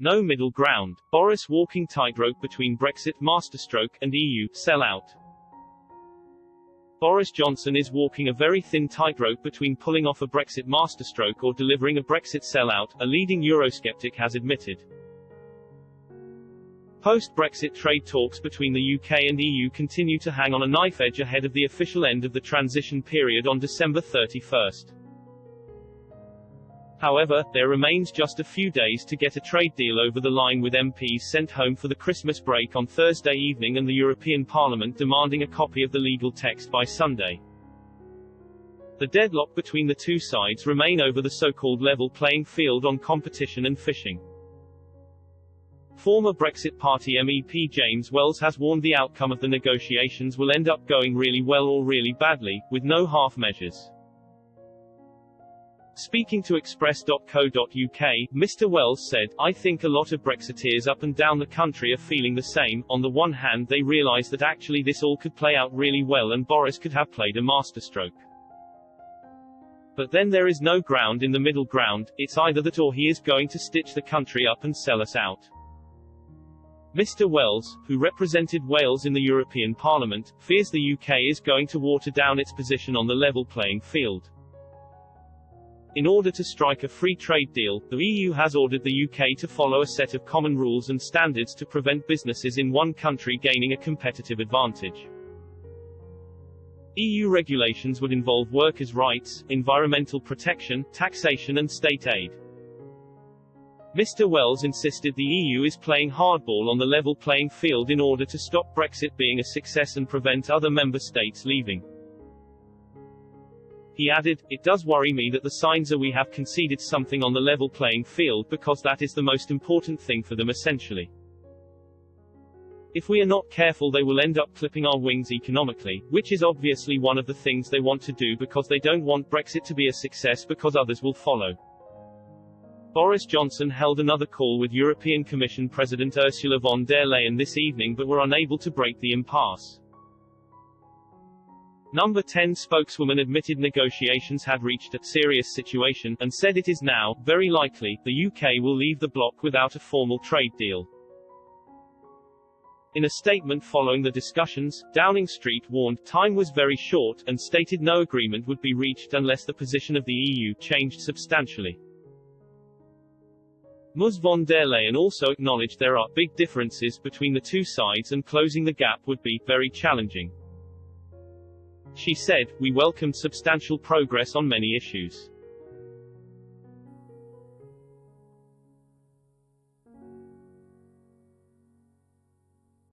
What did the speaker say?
No middle ground. Boris walking tightrope between Brexit, masterstroke, and EU sellout. Boris Johnson is walking a very thin tightrope between pulling off a Brexit masterstroke or delivering a Brexit sellout, a leading Eurosceptic has admitted. Post-Brexit trade talks between the UK and EU continue to hang on a knife edge ahead of the official end of the transition period on December 31st. However, there remains just a few days to get a trade deal over the line, with MPs sent home for the Christmas break on Thursday evening and the European Parliament demanding a copy of the legal text by Sunday. The deadlock between the two sides remain over the so-called level playing field on competition and fishing. Former Brexit Party MEP James Wells has warned the outcome of the negotiations will end up going really well or really badly, with no half measures. Speaking to Express.co.uk, Mr. Wells said, "I think a lot of Brexiteers up and down the country are feeling the same. On the one hand, they realise that actually this all could play out really well and Boris could have played a masterstroke. But then there is no ground in the middle ground. It's either that or he is going to stitch the country up and sell us out." Mr. Wells, who represented Wales in the European Parliament, fears the UK is going to water down its position on the level playing field. In order to strike a free trade deal, the EU has ordered the UK to follow a set of common rules and standards to prevent businesses in one country gaining a competitive advantage. EU regulations would involve workers' rights, environmental protection, taxation and state aid. Mr. Wells insisted the EU is playing hardball on the level playing field in order to stop Brexit being a success and prevent other member states leaving. He added, "It does worry me that the signs are we have conceded something on the level playing field because that is the most important thing for them essentially. If we are not careful they will end up clipping our wings economically, which is obviously one of the things they want to do because they don't want Brexit to be a success because others will follow." Boris Johnson held another call with European Commission President Ursula von der Leyen this evening but were unable to break the impasse. Number 10 spokeswoman admitted negotiations had reached a serious situation, and said it is now very likely the UK will leave the bloc without a formal trade deal. In a statement following the discussions, Downing Street warned time was very short, and stated no agreement would be reached unless the position of the EU changed substantially. Ms. von der Leyen also acknowledged there are big differences between the two sides and closing the gap would be very challenging. She said, "We welcomed substantial progress on many issues.